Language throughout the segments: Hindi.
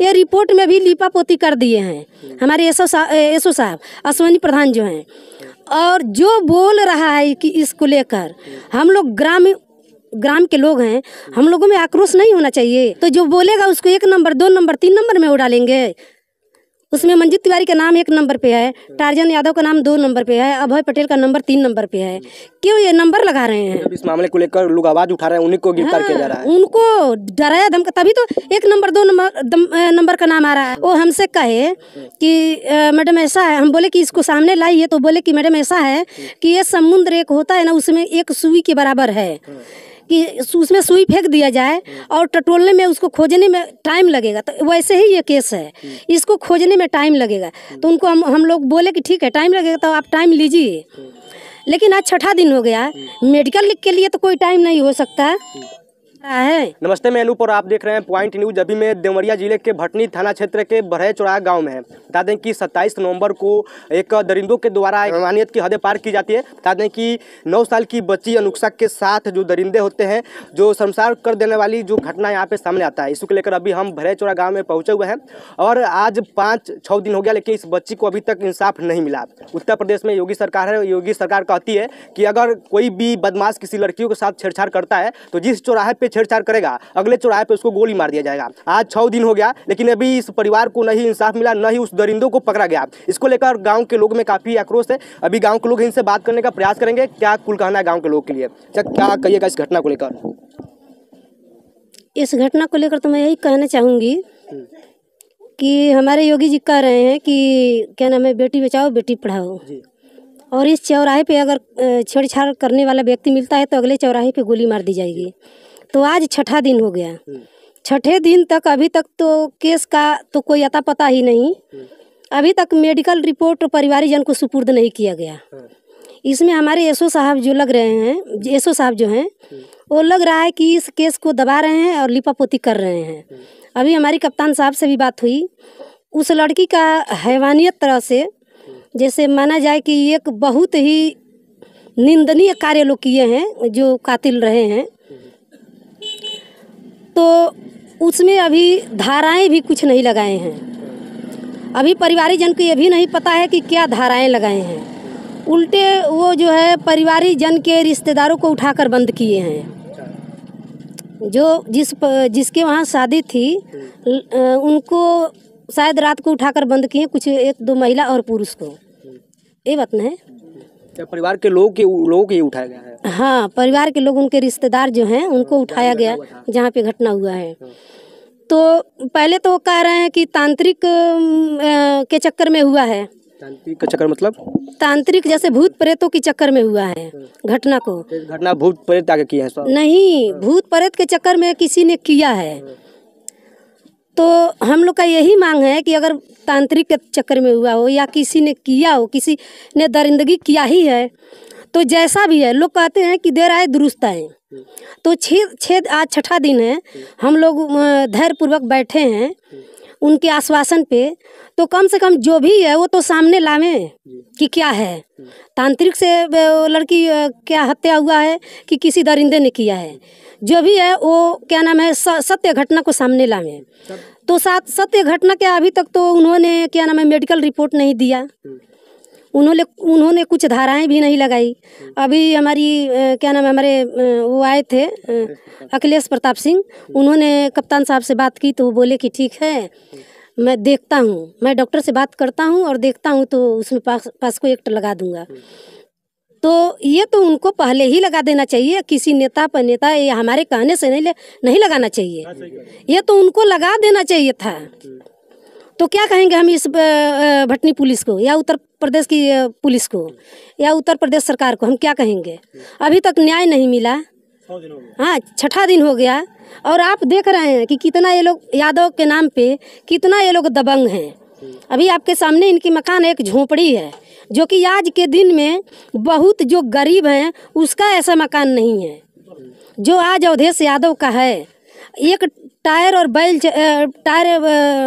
ये रिपोर्ट में भी लीपापोती कर दिए हैं हमारे एसओ साहब अश्वनी प्रधान जो हैं। और जो बोल रहा है कि इसको लेकर हम लोग ग्राम के लोग हैं, हम लोगों में आक्रोश नहीं होना चाहिए। तो जो बोलेगा उसको 1 नंबर 2 नंबर 3 नंबर में उड़ा लेंगे। उसमें मंजीत तिवारी का नाम 1 नंबर पे है, टार्जन यादव का नाम 2 नंबर पे है, अभय पटेल का नंबर 3 नंबर पे है। क्यों ये नंबर लगा रहे हैं? इस मामले को लेकर लोग आवाज उठा रहे हैं, उन्हीं को गिरफ्तार किया जा रहा है। उनको डराया धमका, तभी तो 1 नंबर 2 नंबर का नाम आ रहा है। वो हमसे कहे कि मैडम ऐसा है, हम बोले कि इसको सामने लाइए, तो बोले कि मैडम ऐसा है कि ये समुद्र एक होता है ना, उसमें एक सुई के बराबर है कि उसमें सुई फेंक दिया जाए और टटोलने में उसको खोजने में टाइम लगेगा। तो वैसे ही ये केस है, इसको खोजने में टाइम लगेगा। तो उनको हम लोग बोले कि ठीक है टाइम लगेगा तो आप टाइम लीजिए। लेकिन आज 6ठा दिन हो गया, मेडिकल के लिए तो कोई टाइम नहीं हो सकता है। नमस्ते, मैं अनूप और आप देख रहे हैं पॉइंट न्यूज। अभी मैं देवरिया जिले के भटनी थाना क्षेत्र के बरहे चौराहा गांव में है। बता दें कि 27 नवंबर को एक दरिंदों के द्वारा हैवानियत की हदें पार की जाती है। बता दें कि 9 साल की बच्ची अनुष्का के साथ जो दरिंदे होते हैं, जो शर्मसार कर देने वाली जो घटना यहाँ पे सामने आता है, इसको लेकर अभी हम बरहे चौराहा गाँव में पहुँचे हुए हैं। और आज 5-6 दिन हो गया, लेकिन इस बच्ची को अभी तक इंसाफ नहीं मिला। उत्तर प्रदेश में योगी सरकार है, योगी सरकार कहती है कि अगर कोई भी बदमाश किसी लड़कियों के साथ छेड़छाड़ करता है तो जिस चौराहे पे छेड़छाड़ करेगा अगले चौराहे पे उसको गोली मार दिया जाएगा। आज 6 दिन हो गया, लेकिन अभी इस परिवार को नहीं इंसाफ मिला, न ही उस दरिंदों को पकड़ा गया। इसको लेकर गांव के लोग में काफी आक्रोश है। अभी गांव के लोग इनसे बात करने का प्रयास करेंगे, क्या कुल कहना है गांव के लोग के लिए, क्या कहिएगा इस घटना को लेकर? इस घटना को लेकर तो मैं यही कहना चाहूँगी कि हमारे योगी जी कह रहे हैं कि क्या नाम है, बेटी बचाओ बेटी पढ़ाओ। और इस चौराहे पे अगर छेड़छाड़ करने वाला व्यक्ति मिलता है तो अगले चौराहे पे गोली मार दी जाएगी। तो आज 6ठा दिन हो गया, 6ठे दिन तक अभी तक तो केस का तो कोई अता पता ही नहीं। अभी तक मेडिकल रिपोर्ट परिवारीजन को सुपुर्द नहीं किया गया। इसमें हमारे एसओ साहब जो लग रहे हैं, एसओ साहब जो हैं, वो लग रहा है कि इस केस को दबा रहे हैं और लिपापोती कर रहे हैं। अभी हमारी कप्तान साहब से भी बात हुई, उस लड़की का हैवानियत तरह से जैसे माना जाए कि एक बहुत ही निंदनीय कार्य लोग किए हैं जो कातिल रहे हैं। तो उसमें अभी धाराएं भी कुछ नहीं लगाए हैं। अभी परिवारीजन को ये भी नहीं पता है कि क्या धाराएं लगाए हैं। उल्टे वो जो है परिवारीजन के रिश्तेदारों को उठाकर बंद किए हैं। जो जिसके वहाँ शादी थी उनको शायद रात को उठाकर बंद किए, कुछ 1-2 महिला और पुरुष को। ये बात नहीं है, परिवार के लोग के उठाया गया है। हाँ, परिवार के लोग, उनके रिश्तेदार जो हैं उनको उठाया गया जहाँ पे घटना हुआ है। तो पहले तो वो कह रहे हैं कि तांत्रिक के चक्कर में हुआ है। तांत्रिक का चक्कर मतलब? तांत्रिक जैसे भूत प्रेतों के चक्कर में हुआ है घटना को। घटना भूत प्रेत आगे किया है? नहीं, भूत प्रेत के चक्कर में किसी ने किया है। तो हम लोग का यही मांग है कि अगर तांत्रिक के चक्कर में हुआ हो या किसी ने किया हो, किसी ने दरिंदगी किया ही है, तो जैसा भी है, लोग कहते हैं कि देर आए दुरुस्त आए। तो आज 6ठा दिन है, हम लोग धैर्यपूर्वक बैठे हैं उनके आश्वासन पे। तो कम से कम जो भी है वो तो सामने लावें कि क्या है, तांत्रिक से लड़की क्या हत्या हुआ है कि किसी दरिंदे ने किया है। जो भी है वो क्या नाम है, सत्य घटना को सामने लावें। तो सत्य घटना के अभी तक तो उन्होंने क्या नाम है मेडिकल रिपोर्ट नहीं दिया, उन्होंने कुछ धाराएं भी नहीं लगाई। अभी हमारी क्या नाम है, हमारे वो आए थे अखिलेश प्रताप सिंह, उन्होंने कप्तान साहब से बात की तो वो बोले कि ठीक है, मैं देखता हूँ, मैं डॉक्टर से बात करता हूँ और देखता हूँ तो उसमें पास्को एक्ट लगा दूंगा। तो ये तो उनको पहले ही लगा देना चाहिए, किसी नेता पर नेता ये हमारे कहने से नहीं लगाना चाहिए, ये तो उनको लगा देना चाहिए था। तो क्या कहेंगे हम इस भटनी पुलिस को या उत्तर प्रदेश की पुलिस को या उत्तर प्रदेश सरकार को, हम क्या कहेंगे? अभी तक न्याय नहीं मिला। हाँ, 6ठा दिन हो गया और आप देख रहे हैं कि कितना ये लोग यादव के नाम पे कितना ये लोग दबंग हैं। अभी आपके सामने इनकी मकान एक झोपड़ी है, जो कि आज के दिन में बहुत जो गरीब हैं उसका ऐसा मकान नहीं है जो आज अवधेश यादव का है। एक टायर और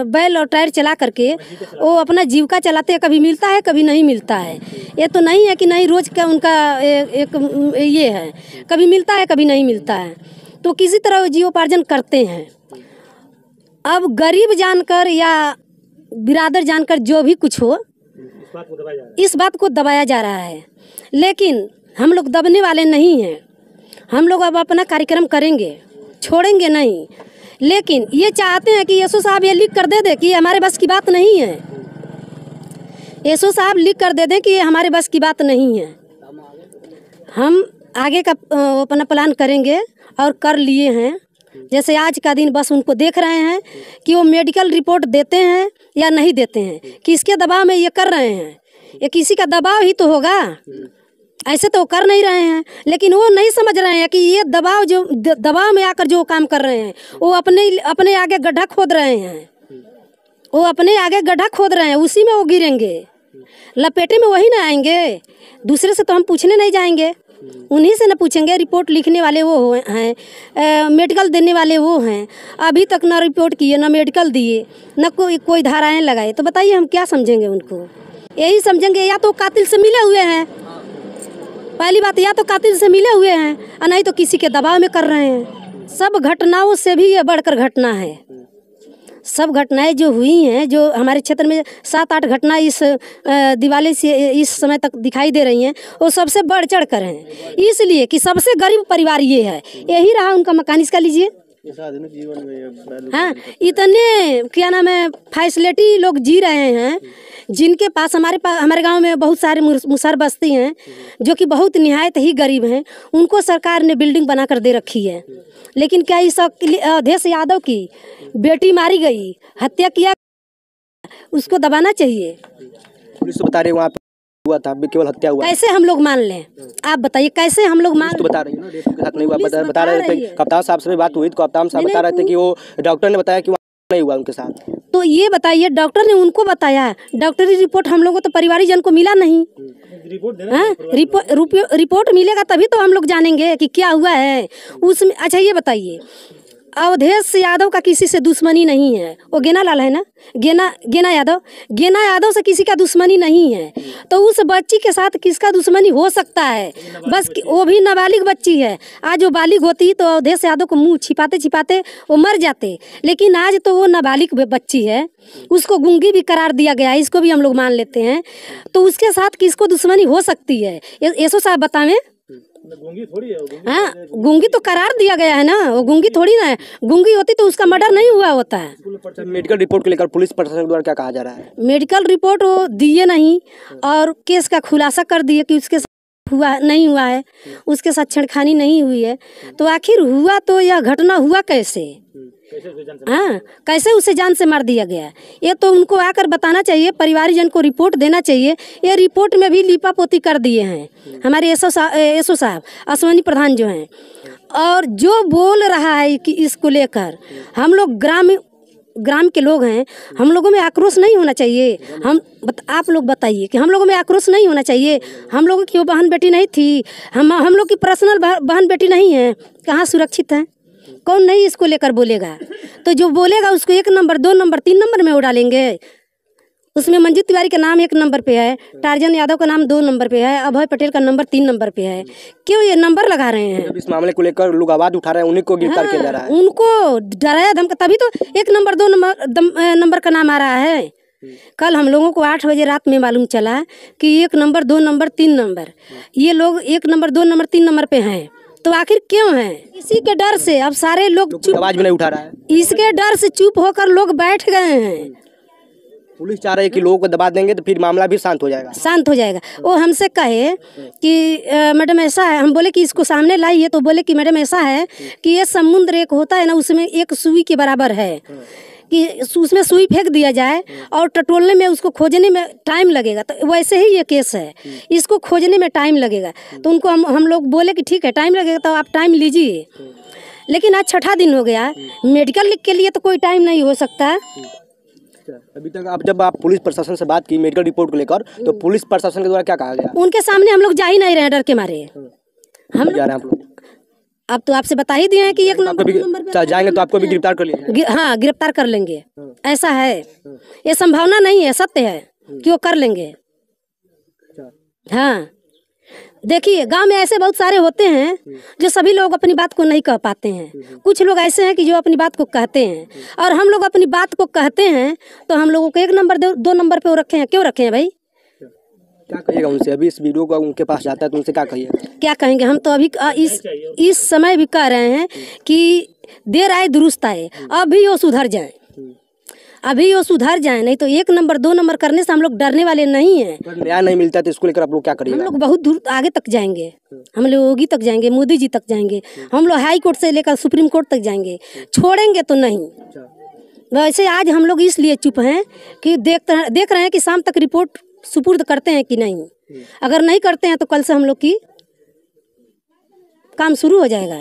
बैल और टायर चला करके वो अपना जीविका चलाते हैं, कभी मिलता है कभी नहीं मिलता है। ये तो नहीं है कि नहीं, रोज का उनका एक ये है, कभी मिलता है कभी नहीं मिलता है। तो किसी तरह जीवोपार्जन करते हैं। अब गरीब जानकर या बिरादर जानकर जो भी कुछ हो, इस बात को दबाया जा रहा है। लेकिन हम लोग दबने वाले नहीं हैं। हम लोग अब अपना कार्यक्रम करेंगे, छोड़ेंगे नहीं। लेकिन ये चाहते हैं कि एसओ साहब ये लिख कर दे दे कि हमारे बस की बात नहीं है। एसओ साहब लिख कर दे दें कि ये हमारे बस की बात नहीं है। हम आगे का अपना प्लान करेंगे और कर लिए हैं। जैसे आज का दिन बस उनको देख रहे हैं कि वो मेडिकल रिपोर्ट देते हैं या नहीं देते हैं, किसके दबाव में ये कर रहे हैं। ये किसी का दबाव ही तो होगा, ऐसे तो कर नहीं रहे हैं। लेकिन वो नहीं समझ रहे हैं कि ये दबाव में आकर जो काम कर रहे हैं वो अपने आगे गड्ढा खोद रहे हैं। वो अपने आगे गड्ढा खोद रहे हैं, उसी में वो गिरेंगे, लपेटे में वही ना आएंगे। दूसरे से तो हम पूछने नहीं जाएंगे, उन्हीं से न पूछेंगे। रिपोर्ट लिखने वाले वो हैं, मेडिकल देने वाले वो हैं। अभी तक ना रिपोर्ट किए, ना मेडिकल दिए, ना कोई धाराएं लगाए। तो बताइए हम क्या समझेंगे उनको? यही समझेंगे या तो कातिल से मिले हुए हैं, पहली बात, या तो कातिल से मिले हुए हैं और नहीं तो किसी के दबाव में कर रहे हैं। सब घटनाओं से भी ये बढ़कर घटना है। सब घटनाएं जो हुई हैं, जो हमारे क्षेत्र में 7-8 घटना इस दिवाली से इस समय तक दिखाई दे रही हैं, वो सबसे बढ़ चढ़ कर हैं। इसलिए कि सबसे गरीब परिवार ये है, यही रहा उनका मकान। इसका लीजिए, हाँ, इतने क्या नाम है फैसिलिटी लोग जी रहे हैं, जिनके पास हमारे गांव में बहुत सारे मुसहर बस्ती हैं जो कि बहुत निहायत ही गरीब हैं। उनको सरकार ने बिल्डिंग बनाकर दे रखी है। लेकिन क्या इस अवधेश यादव की बेटी मारी गई, हत्या किया, उसको दबाना चाहिए? पुलिस तो बता रही है वहाँ पे हुआ था, केवल हत्या हुआ। कैसे हम लोग मान लें? आप बताइए कैसे हम लोग मान? तो बता रही है ना, के साथ नहीं हुआ। बता रहे थे, कप्तान साहब से बात हुई तो कप्तान साहब बता रहे थे कि वो डॉक्टर ने बताया कि नहीं हुआ उनके साथ। तो ये बताइए, डॉक्टर ने उनको बताया, डॉक्टरी रिपोर्ट हम लोगों को तो परिवारी जन को मिला नहीं। रिपोर्ट मिलेगा तभी तो हम लोग जानेंगे कि क्या हुआ है उसमें। अच्छा ये बताइए, अवधेश यादव का किसी से दुश्मनी नहीं है। वो गेना लाल है ना, गेना यादव से किसी का दुश्मनी नहीं है। तो उस बच्ची के साथ किसका दुश्मनी हो सकता है? बस वो भी नाबालिग बच्ची है। आज वो बालिग होती तो अवधेश यादव को मुंह छिपाते छिपाते वो मर जाते। लेकिन आज तो वो नाबालिग बच्ची है, उसको गूंगी भी करार दिया गया है, इसको भी हम लोग मान लेते हैं। तो उसके साथ किसको दुश्मनी हो सकती है? एसओ साहब बतावें। गूंगी थोड़ी है, हाँ, गूंगी तो करार दिया गया है ना, वो गूंगी थोड़ी ना है। गूंगी होती तो उसका मर्डर नहीं हुआ होता है। मेडिकल रिपोर्ट को लेकर पुलिस प्रशासन द्वारा क्या कहा जा रहा है? मेडिकल रिपोर्ट वो दिए नहीं और केस का खुलासा कर दिए कि उसके साथ हुआ नहीं हुआ है, उसके साथ छेड़खानी नहीं हुई है। तो आखिर हुआ तो यह घटना हुआ कैसे? हाँ, कैसे उसे जान से मार दिया गया? ये तो उनको आकर बताना चाहिए, परिवारजन को रिपोर्ट देना चाहिए। ये रिपोर्ट में भी लिपापोती कर दिए हैं हमारे एसओ साहब, अश्वनी प्रधान जो हैं। और जो बोल रहा है कि इसको लेकर हम लोग ग्राम के लोग हैं, हम लोगों में आक्रोश नहीं होना चाहिए। आप लोग बताइए कि हम लोगों में आक्रोश नहीं होना चाहिए? हम लोगों की वो बहन बेटी नहीं थी, हम लोग की पर्सनल बहन बेटी नहीं है, कहाँ सुरक्षित है? कौन नहीं इसको लेकर बोलेगा? तो जो बोलेगा उसको 1 नंबर 2 नंबर 3 नंबर में उड़ालेंगे। उसमें मंजू तिवारी का नाम 1 नंबर पे है, टार्जन यादव का नाम 2 नंबर पे है, अभय पटेल का नंबर 3 नंबर पे है। क्यों ये नंबर लगा रहे हैं? इस मामले को लेकर लोग आवाज उठा रहे हैं, उन्हीं को गिरफ्तार किया जा रहा है। उनको डराया धमका, तभी तो 1 नंबर 2 नंबर का नाम आ रहा है। कल हम लोगों को 8 बजे रात में मालूम चला कि 1 नंबर 2 नंबर 3 नंबर, ये लोग 1 नंबर 2 नंबर 3 नंबर पे हैं। तो आखिर क्यों है? इसी के डर से अब सारे लोग चुप, आवाज भी नहीं उठा रहा है। इसके डर से चुप होकर लोग बैठ गए हैं। पुलिस चाह रही है कि लोगों को दबा देंगे तो फिर मामला भी शांत हो जाएगा। वो हमसे कहे कि मैडम ऐसा है, हम बोले कि इसको सामने लाइए, तो बोले कि मैडम ऐसा है कि ये समुद्र एक होता है ना, उसमें एक सुई के बराबर है कि उसमें सुई फेंक दिया जाए और टटोलने में, उसको खोजने में टाइम लगेगा। तो वैसे ही ये केस है, इसको खोजने में टाइम लगेगा। तो उनको हम लोग बोले कि ठीक है टाइम लगेगा तो आप टाइम लीजिए। लेकिन आज 6ठा दिन हो गया, मेडिकल के लिए तो कोई टाइम नहीं हो सकता। अभी तक जब आप पुलिस प्रशासन से बात की मेडिकल रिपोर्ट को लेकर, तो पुलिस प्रशासन के द्वारा क्या कहा गया? उनके सामने हम लोग जा ही नहीं रहे, डर के मारे। हम जा रहे हैं आप लोग? अब तो आपसे बता ही दिए हैं कि 1 नंबर जाएंगे तो आपको भी गिरफ्तार कर लिया। हाँ, गिरफ्तार कर लेंगे, ऐसा है। ये संभावना नहीं है, सत्य है कि वो कर लेंगे। हाँ, देखिए गांव में ऐसे बहुत सारे होते हैं जो सभी लोग अपनी बात को नहीं कह पाते हैं। कुछ लोग ऐसे हैं कि जो अपनी बात को कहते हैं, और हम लोग अपनी बात को कहते हैं तो हम लोगों को 1 नंबर 2 नंबर पे वो रखे हैं। क्यों रखे हैं भाई? क्या कहिएगा उनसे? अभी इस वीडियो को उनके पास जाता है तो उनसे क्या कहिए? क्या कहेंगे? हम तो अभी इस समय भी कह रहे हैं कि देर आए दुरुस्त आए। अभी वो सुधर जाए, अभी वो सुधर जाए, नहीं तो 1 नंबर 2 नंबर करने से हम लोग डरने वाले नहीं हैं। अगर न्याय नहीं मिलता तो इसको लेकर आप लोग क्या हम करिएगा? लोग बहुत दूर आगे तक जाएंगे, हम लोग योगी तक जाएंगे, मोदी जी तक जाएंगे, हम लोग हाई कोर्ट से लेकर सुप्रीम कोर्ट तक जाएंगे। छोड़ेंगे तो नहीं। वैसे आज हम लोग इसलिए चुप हैं कि देख रहे हैं कि शाम तक रिपोर्ट सुपुर्द करते हैं कि नहीं। अगर नहीं करते हैं तो कल से हम लोग की काम शुरू हो जाएगा।